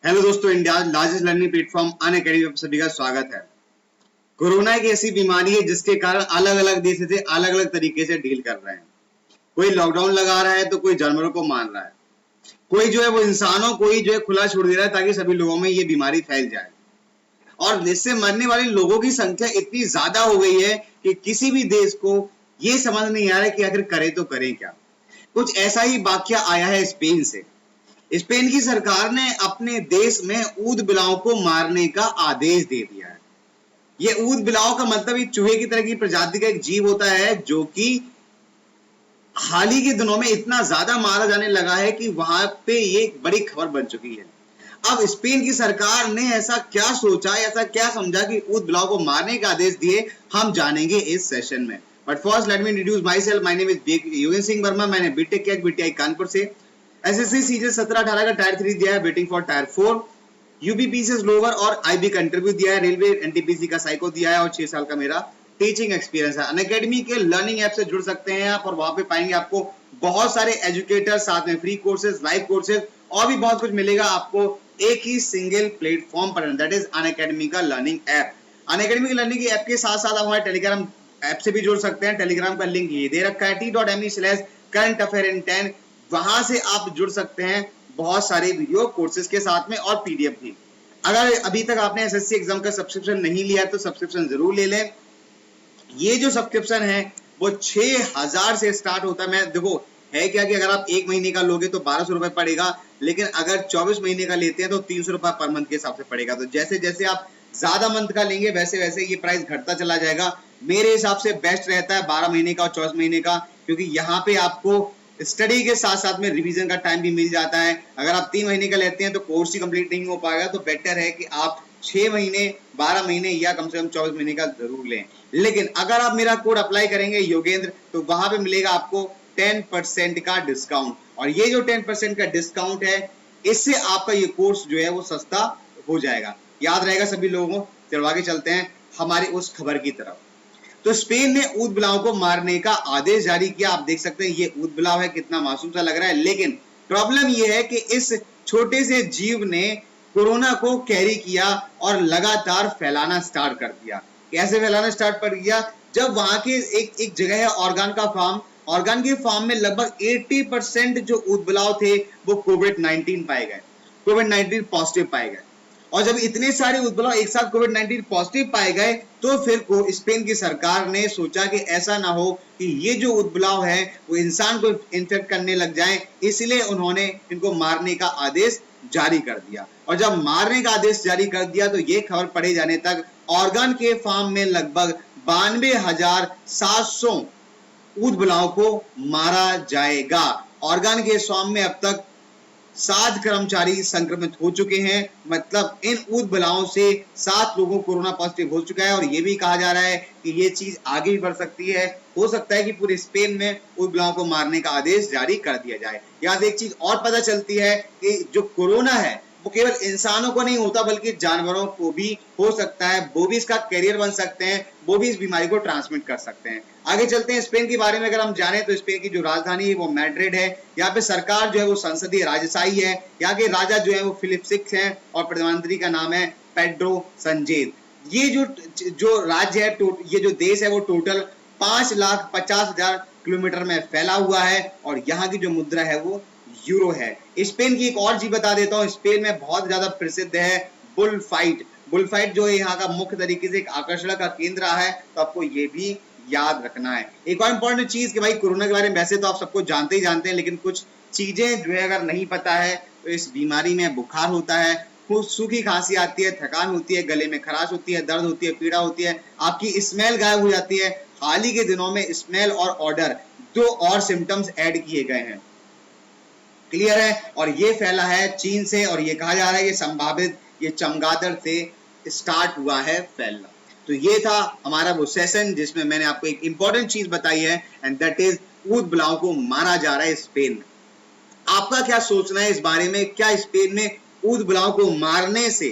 Hello दोस्तों, India largest learning platform Unacademy पर सभी का स्वागत है। कोरोना एक ऐसी बीमारी है जिसके कारण अलग अलग देश से अलग अलग तरीके से डील कर रहे हैं। कोई लॉकडाउन लगा रहा है तो कोई जानवरों को मार रहा है, कोई जो है वो इंसानों को ही जो है खुला छोड़ दे रहा है ताकि सभी लोगों में ये बीमारी फैल जाए। और इससे मरने वाले लोगों की संख्या इतनी ज्यादा हो गई है कि किसी भी देश को ये समझ नहीं आ रहा है कि आखिर करे तो करें क्या। कुछ ऐसा ही वाकया आया है स्पेन से। स्पेन की सरकार ने अपने देश में ऊद बिलाव को मारने का आदेश दे दिया है। ये ऊद बिलाव का मतलब एक चूहे की तरह की प्रजाति का एक जीव होता है जो कि हाल ही के दिनों में इतना ज्यादा मारा जाने लगा है कि वहां पे ये एक बड़ी खबर बन चुकी है। अब स्पेन की सरकार ने ऐसा क्या सोचा, ऐसा क्या समझा कि ऊद बिलाव को मारने का आदेश दिए, हम जानेंगे इस सेशन में। But first let me introduce my self. My name is Yogendra Singh Verma. मैंने बीटेक किया बीटीआई कानपुर से। एसएससी सीजे 17-18 का टायर 3 दिया है, वेटिंग फॉर टायर 4। यूबीपीसीएस लोअर और आईबी का इंटरव्यू दिया है, रेलवे एनटीपीसी का साइको दिया है और 6 साल का मेरा टीचिंग एक्सपीरियंस है। अनअकैडमी के लर्निंग ऐप से जुड़ सकते हैं आप और वहां पे पाएंगे आपको बहुत सारे एजुकेटर, साथ में फ्री कोर्सेज, लाइव कोर्सेज और भी बहुत कुछ मिलेगा आपको एक ही सिंगल प्लेटफॉर्म पर, दैट इज अनअकैडमी का learning app. Unacademy learning app के साथ साथ आप हमारे टेलीग्राम ऐप से भी जुड़ सकते हैं। टेलीग्राम का लिंक ये दे रखा है t.me/current affair in 10। वहां से आप जुड़ सकते हैं बहुत सारे वीडियो कोर्सेज के साथ में और पीडीएफ भी। अगर अभी तक आपने एसएससी एग्जाम का सब्सक्रिप्शन नहीं लिया तो सब्सक्रिप्शन जरूर ले लें। ये जो सब्सक्रिप्शन है वो 6000 से स्टार्ट होता है। मैं देखो है क्या कि अगर आप एक महीने का लोगे तो 1200 रुपए पड़ेगा, लेकिन अगर 24 महीने का लेते हैं तो 300 रुपए पर मंथ के हिसाब से पड़ेगा। तो जैसे जैसे आप ज्यादा मंथ का लेंगे वैसे वैसे ये प्राइस घटता चला जाएगा। मेरे हिसाब से बेस्ट रहता है 12 महीने का और 24 महीने का, क्योंकि यहाँ पे आपको स्टडी के साथ साथ में रिवीजन का टाइम भी मिल जाता है। अगर आप 3 महीने का लेते हैं तो कोर्स ही कंप्लीट नहीं हो पाएगा, तो बेटर है कि आप 6 महीने, 12 महीने या कम से कम 24 महीने का जरूर लें। लेकिन अगर आप मेरा कोड अप्लाई करेंगे योगेंद्र, तो वहां पे मिलेगा आपको 10% का डिस्काउंट। और ये जो 10% का डिस्काउंट है, इससे आपका ये कोर्स जो है वो सस्ता हो जाएगा। याद रहेगा सभी लोगों को। चलो आगे चलते हैं हमारी उस खबर की तरफ। तो स्पेन ने ऊद बिलाव को मारने का आदेश जारी किया। आप देख सकते हैं ये ऊद बिलाव है, कितना मासूम सा लग रहा है, लेकिन प्रॉब्लम ये है कि इस छोटे से जीव ने कोरोना को कैरी किया और लगातार फैलाना स्टार्ट कर दिया। कैसे फैलाना स्टार्ट कर दिया? जब वहां के एक जगह है ऑर्गन का फार्म, ऑर्गन के फार्म में लगभग 80% जो ऊद बिलाव थे वो कोविड-19 पाए गए, कोविड-19 पॉजिटिव पाए गए। और जब इतने सारे ऊद बिलाव एक साथ कोविड-19 पॉजिटिव पाए गए तो फिर स्पेन की सरकार ने सोचा कि ऐसा ना हो कि ये जो ऊद बिलाव है वो इंसान को इन्फेक्ट करने लग जाए, इसलिए उन्होंने इनको मारने का आदेश जारी कर दिया। और जब मारने का आदेश जारी कर दिया तो ये खबर पढ़े जाने तक ऑर्गन के फार्म में लगभग 92,700 ऊद बिलाव को मारा जाएगा। ऑर्गन के फार्म में अब तक 7 कर्मचारी संक्रमित हो चुके हैं, मतलब इन ऊद बिलावों से 7 लोगों को कोरोना पॉजिटिव हो चुका है। और ये भी कहा जा रहा है कि ये चीज आगे भी बढ़ सकती है। हो सकता है कि पूरे स्पेन में ऊद बिलावों को मारने का आदेश जारी कर दिया जाए। यहाँ से एक चीज और पता चलती है कि जो कोरोना है वो केवल इंसानों को नहीं होता बल्कि जानवरों को भी हो सकता है। वो भी इसका कैरियर बन सकते हैं, वो भी इस बीमारी को ट्रांसमिट कर सकते हैं। आगे चलते हैं स्पेन के बारे में। अगर हम जाने तो स्पेन की जो राजधानी है वो मैड्रिड है। यहाँ पे सरकार जो है वो संसदीय राजशाही है। यहाँ के राजा जो है वो फिलिप 6 हैं और प्रधानमंत्री का नाम है पेड्रो संजेद। ये जो राज्य है, ये जो देश है वो टोटल 5,50,000 किलोमीटर में फैला हुआ है और यहाँ की जो मुद्रा है वो यूरो है। स्पेन की एक और चीज बता देता हूँ, स्पेन में बहुत ज्यादा प्रसिद्ध है बुल फाइट। बुल फाइट जो है यहाँ का मुख्य तरीके से एक आकर्षण का केंद्र है, तो आपको ये भी याद रखना है। एक और इंपॉर्टेंट चीज कि भाई कोरोना के बारे में वैसे तो आप सबको जानते ही जानते हैं, लेकिन कुछ चीजें जो है अगर नहीं पता है तो इस बीमारी में बुखार होता है, सूखी खांसी आती है, थकान होती है, गले में खराश होती है, दर्द होती है, पीड़ा होती है, आपकी स्मेल गायब हो जाती है। हाल ही के दिनों में स्मेल और ऑर्डर 2 और सिम्टम्स ऐड किए गए हैं। क्लियर है? और ये फैला है चीन से और ये कहा जा रहा है ये संभावित ये चमगादड़ से स्टार्ट हुआ है फैलना। तो ये था हमारा वो सेशन जिसमें मैंने आपको एक इंपॉर्टेंट चीज बताई है, एंड दैट इज ऊद बिलाव को मारा जा रहा है स्पेन में। आपका क्या सोचना है इस बारे में? क्या स्पेन में ऊद बिलाव को मारने से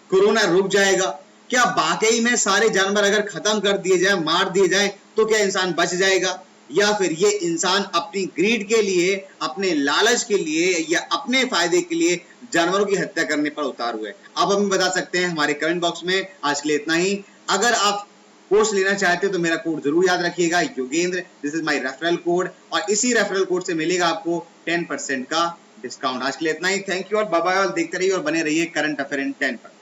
कोरोना रुक जाएगा? क्या वाकई में सारे जानवर अगर खत्म कर दिए जाए, मार दिए जाए, तो क्या इंसान बच जाएगा? या फिर ये इंसान अपनी ग्रीड के लिए, अपने लालच के लिए या अपने फायदे के लिए जानवरों की हत्या करने पर उतार हुए। आप हमें बता सकते हैं हमारे कमेंट बॉक्स में। आज के लिए इतना ही। अगर आप कोर्स लेना चाहते हो तो मेरा कोड जरूर याद रखिएगा, Yogendra, this is my referral code, और इसी रेफरल कोड से मिलेगा आपको 10% का डिस्काउंट। आज के लिए इतना ही। थैंक यू और बाय बाय। और देखते रहिए और बने रहिए करंट अफेयर इन 10%।